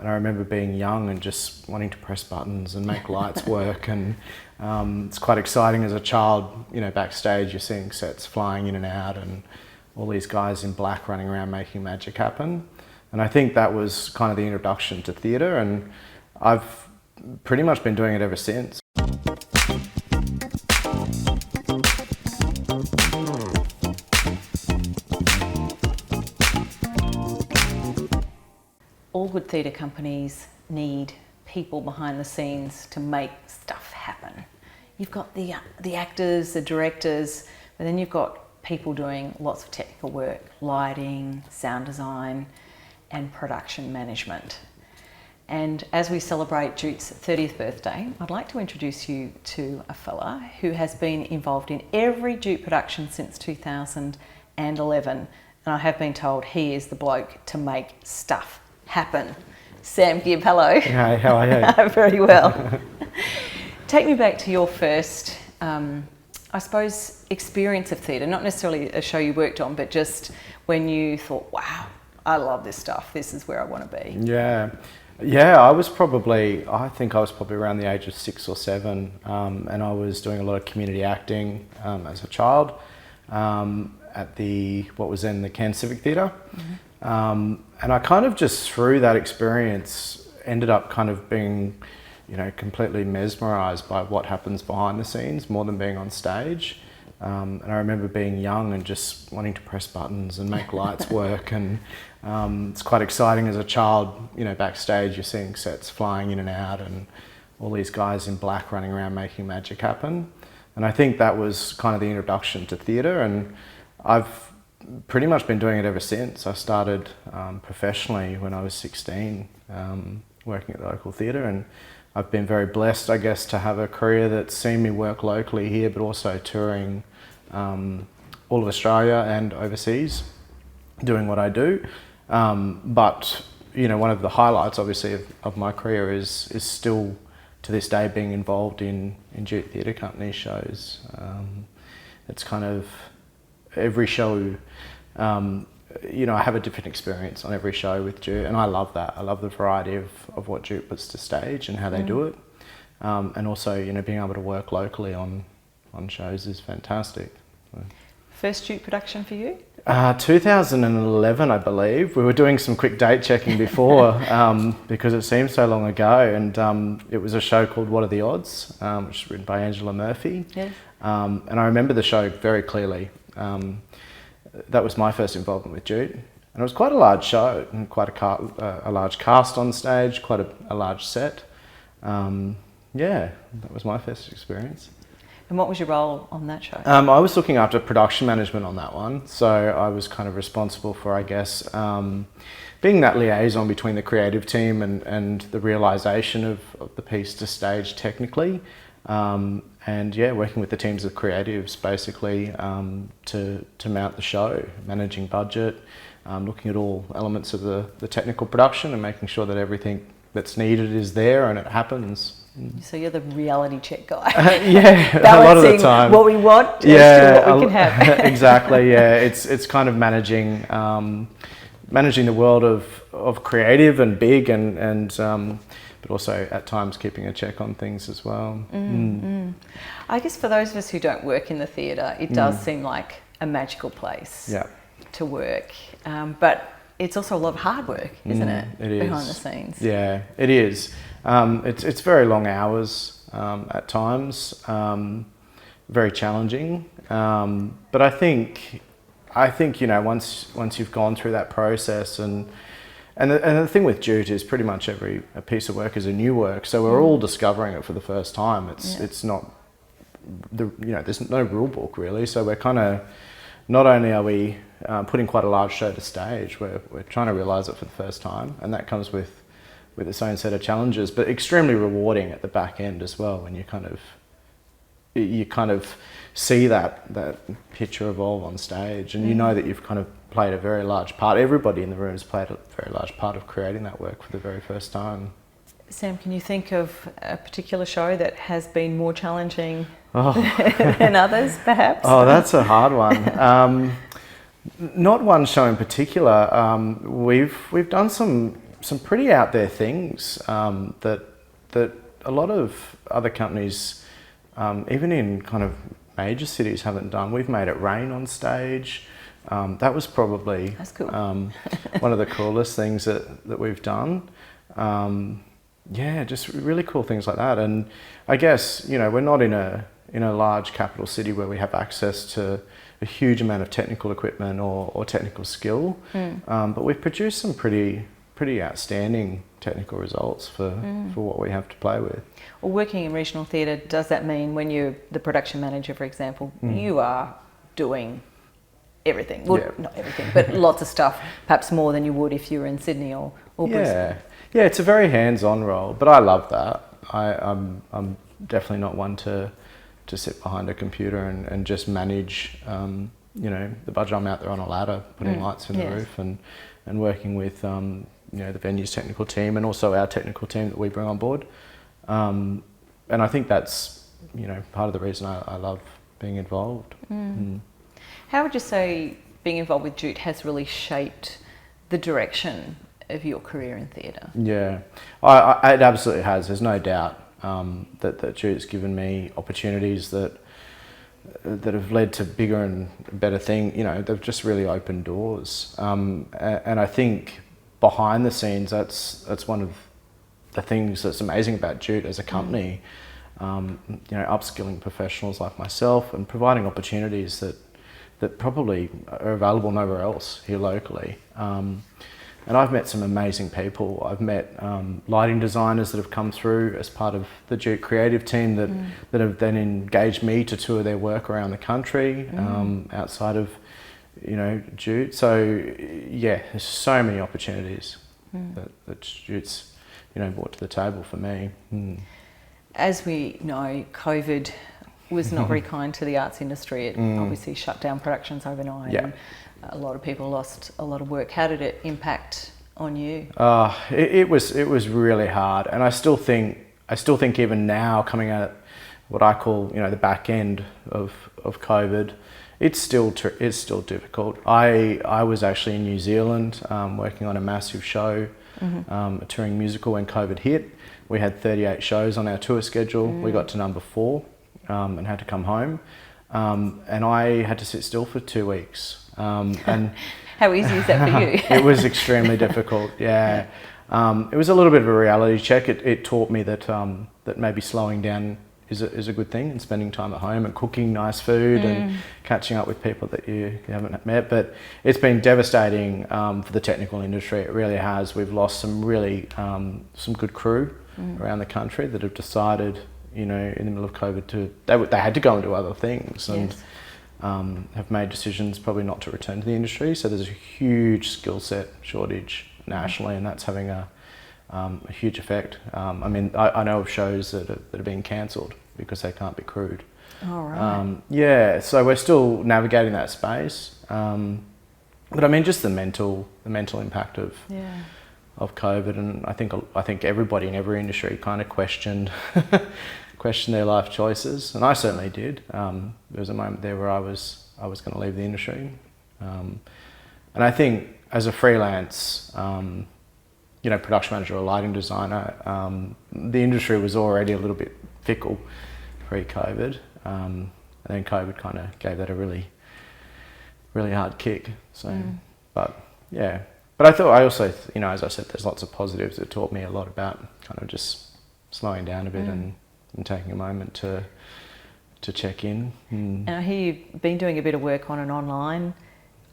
And I remember being young and just wanting to press buttons and make lights work. And it's quite exciting as a child, you know, backstage you're seeing sets flying in and out and all these guys in black running around making magic happen. And I think that was kind of the introduction to theatre, and I've pretty much been doing it ever since. All good theatre companies need people behind the scenes to make stuff happen. You've got the actors, the directors, but then you've got people doing lots of technical work, lighting, sound design, and production management. And as we celebrate JUTE's 30th birthday, I'd like to introduce you to a fella who has been involved in every JUTE production since 2011. And I have been told he is the bloke to make stuff happen. Sam Gibb, hello. Hi, how are you? Very well. Take me back to your first, I suppose, experience of theatre, not necessarily a show you worked on, but just when you thought, wow, I love this stuff, this is where I want to be. Yeah, I think I was probably around the age of 6 or 7, and I was doing a lot of community acting as a child at what was then the Cairns Civic Theatre. Mm-hmm. And I kind of just through that experience ended up kind of being, you know, completely mesmerised by what happens behind the scenes more than being on stage. And I remember being young and just wanting to press buttons and make lights work. And it's quite exciting as a child, you know, backstage you're seeing sets flying in and out and all these guys in black running around making magic happen. And I think that was kind of the introduction to theatre, and I've pretty much been doing it ever since. I started professionally when I was 16, working at the local theatre, and I've been very blessed, I guess, to have a career that's seen me work locally here, but also touring all of Australia and overseas, doing what I do. But you know, one of the highlights, obviously, of my career is still to this day being involved in JUTE Theatre Company shows. It's kind of every show. You know, I have a different experience on every show with JUTE, and I love that. I love the variety of what JUTE puts to stage and how they do it. And also, you know, being able to work locally on shows is fantastic. So. First JUTE production for you? 2011, I believe. We were doing some quick date checking before because it seemed so long ago, and it was a show called What Are the Odds, which was written by Angela Murphy. Yeah. And I remember the show very clearly. That was my first involvement with JUTE, and it was quite a large show and quite a large cast on stage, quite a large set. Yeah, that was my first experience. And what was your role on that show? I was looking after production management on that one, so I was kind of responsible for, I guess, being that liaison between the creative team and the realisation of the piece to stage technically. And yeah, working with the teams of creatives basically to mount the show, managing budget, looking at all elements of the technical production and making sure that everything that's needed is there and it happens. So you're the reality check guy. Yeah, a lot of the time. What we want, yeah, what we can have. Exactly. Yeah, it's kind of managing the world of creative and big and but also at times keeping a check on things as well. I guess for those of us who don't work in the theatre, it does seem like a magical place to work. But it's also a lot of hard work, isn't it? It is. Behind the scenes. Yeah, it is. It's very long hours at times, very challenging. But I think you know, once you've gone through that process and the thing with JUTE is pretty much a piece of work is a new work, so we're all discovering it for the first time. It's not there's no rule book really, so we're kind of not only are we putting quite a large show to stage, we're trying to realise it for the first time, and that comes with its own set of challenges, but extremely rewarding at the back end as well when you kind of see that picture evolve on stage, and you know that you've kind of played a very large part. Everybody in the room has played a very large part of creating that work for the very first time. Sam, can you think of a particular show that has been more challenging than others, perhaps? Oh, that's a hard one. Not one show in particular. We've done some some pretty out there things that a lot of other companies, even in kind of major cities, haven't done. We've made it rain on stage. That was probably That's cool. one of the coolest things that we've done. Yeah, just really cool things like that. And I guess, you know, we're not in a large capital city where we have access to a huge amount of technical equipment or technical skill, but we've produced some pretty outstanding technical results for what we have to play with. Well, working in regional theatre, does that mean when you're the production manager, for example, you are doing everything? Well, Yeah. not everything, but lots of stuff, perhaps more than you would if you were in Sydney or Brisbane. Yeah, it's a very hands-on role, but I love that. I'm definitely not one to sit behind a computer and just manage, you know, the budget. I'm out there on a ladder, putting lights in the roof and working with, you know, the venue's technical team and also our technical team that we bring on board. And I think that's, you know, part of the reason I love being involved. How would you say being involved with JUTE has really shaped the direction of your career in theatre? Yeah, it absolutely has. There's no doubt that JUTE's given me opportunities that have led to bigger and better things. You know, they've just really opened doors. And I think behind the scenes, that's one of the things that's amazing about JUTE as a company. You know, upskilling professionals like myself and providing opportunities that probably are available nowhere else here locally. And I've met some amazing people. I've met lighting designers that have come through as part of the JUTE creative team that have then engaged me to tour their work around the country outside of, you know, JUTE. So yeah, there's so many opportunities that JUTE's, you know, brought to the table for me. As we know, COVID was not very kind to the arts industry. It obviously shut down productions overnight. Yeah. And a lot of people lost a lot of work. How did it impact on you? It was really hard, and I still think even now, coming out what I call, you know, the back end of COVID, it's still difficult. I was actually in New Zealand working on a massive show, a touring musical when COVID hit. We had 38 shows on our tour schedule. We got to number 4 and had to come home, and I had to sit still for 2 weeks. And how easy is that for you? It was extremely difficult. Yeah, it was a little bit of a reality check. It taught me that that maybe slowing down is a good thing, and spending time at home and cooking nice food and catching up with people that you haven't met. But it's been devastating for the technical industry. It really has. We've lost some really some good crew around the country that have decided, you know, in the middle of COVID they had to go and do other things. And have made decisions probably not to return to the industry. So there's a huge skill set shortage nationally, and that's having a huge effect. I mean, I know of shows that are being cancelled because they can't be crewed. All right. Yeah, so we're still navigating that space. But I mean, just the mental impact of COVID, and I think everybody in every industry kind of questioned their life choices, and I certainly did. There was a moment there where I was going to leave the industry, and I think as a freelance, you know, production manager or lighting designer, the industry was already a little bit fickle pre-COVID, and then COVID kind of gave that a really hard kick. So, but yeah. But I also, you know, as I said, there's lots of positives. It taught me a lot about kind of just slowing down a bit and taking a moment to check in. And I hear you've been doing a bit of work on an online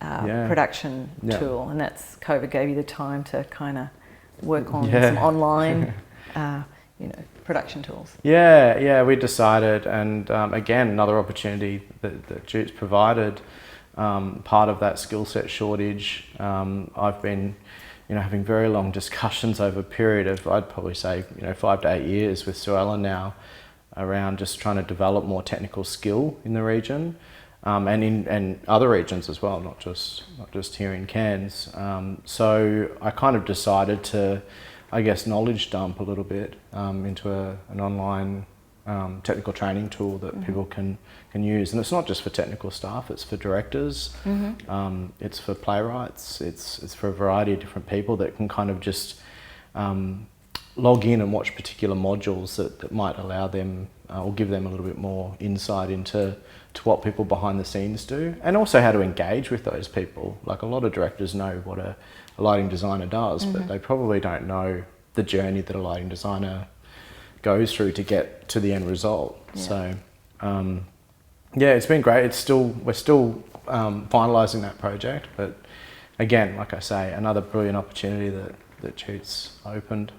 production tool, and that's COVID gave you the time to kind of work on some online, you know, production tools. Yeah, we decided, and again, another opportunity that JUTE's provided. Part of that skill set shortage, I've been, you know, having very long discussions over a period of, I'd probably say, you know, 5 to 8 years with Sewell now, around just trying to develop more technical skill in the region, and in other regions as well, not just here in Cairns. So I kind of decided to, I guess, knowledge dump a little bit into an online technical training tool that people can use, and it's not just for technical staff, it's for directors, it's for playwrights, it's for a variety of different people that can kind of just log in and watch particular modules that might allow them or give them a little bit more insight into what people behind the scenes do, and also how to engage with those people. Like, a lot of directors know what a lighting designer does, but they probably don't know the journey that a lighting designer goes through to get to the end result. Yeah. So yeah, it's been great. We're still finalising that project, but again, like I say, another brilliant opportunity that JUTE's opened.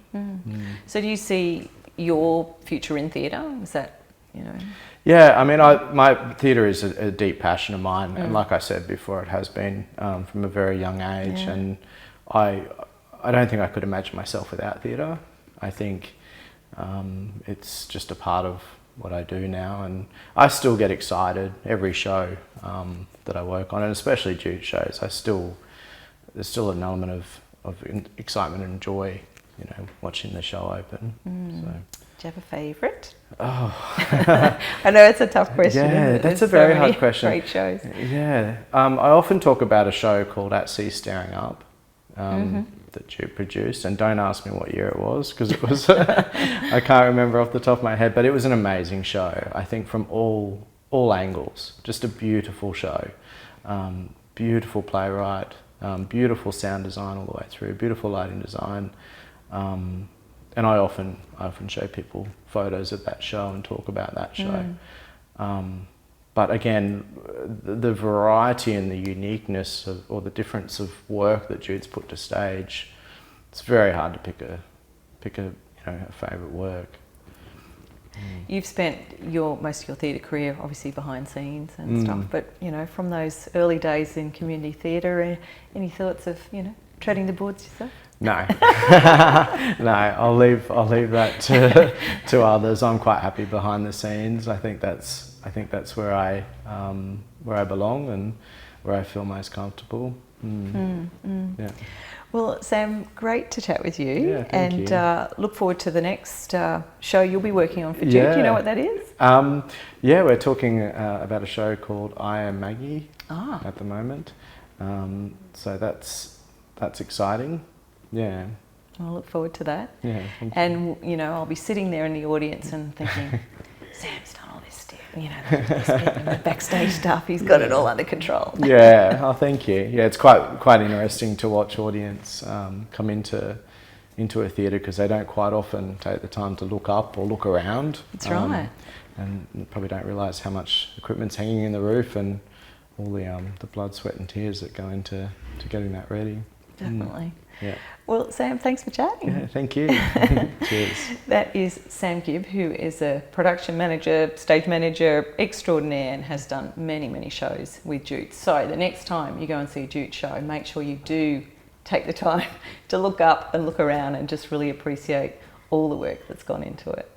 So do you see your future in theatre? Is that, you know? Yeah, I mean, my theatre is a deep passion of mine, and like I said before, it has been from a very young age, and I don't think I could imagine myself without theatre. I think it's just a part of what I do now, and I still get excited every show that I work on, and especially JUTE shows. There's still an element of excitement and joy, you know, watching the show open. So. Do you have a favourite? Oh, I know it's a tough question. Yeah, that's a very hard question. Great shows. Yeah, I often talk about a show called At Sea Staring Up that JUTE produced, and don't ask me what year it was, because it was I can't remember off the top of my head, but it was an amazing show. I think from all angles, just a beautiful show, beautiful playwright, beautiful sound design all the way through, beautiful lighting design. And I often show people photos of that show and talk about that show. But again, the variety and the uniqueness or the difference of work that JUTE's put to stage, it's very hard to pick a favourite work. You've spent most of your theatre career obviously behind scenes and stuff, but you know, from those early days in community theatre, any thoughts of, you know, treading the boards yourself? No, no. I'll leave that to others. I'm quite happy behind the scenes. I think that's where I belong and where I feel most comfortable. Yeah. Well, Sam, great to chat with you. Yeah, thank you. Look forward to the next show you'll be working on for JUTE. Do you know what that is? Yeah, we're talking about a show called I Am Maggie at the moment. So that's exciting. Yeah. I'll look forward to that. Yeah. And you know, I'll be sitting there in the audience and thinking, Sam's done all this stuff, you know, the backstage stuff. He's got it all under control. Yeah. Oh, thank you. Yeah, it's quite interesting to watch audience come into a theatre, because they don't quite often take the time to look up or look around. That's right. And probably don't realise how much equipment's hanging in the roof and all the blood, sweat, and tears that go into getting that ready. Definitely. Yeah. Well, Sam, thanks for chatting. Yeah, thank you. Cheers. That is Sam Gibb, who is a production manager, stage manager extraordinaire, and has done many, many shows with JUTE. So the next time you go and see a JUTE show, make sure you do take the time to look up and look around and just really appreciate all the work that's gone into it.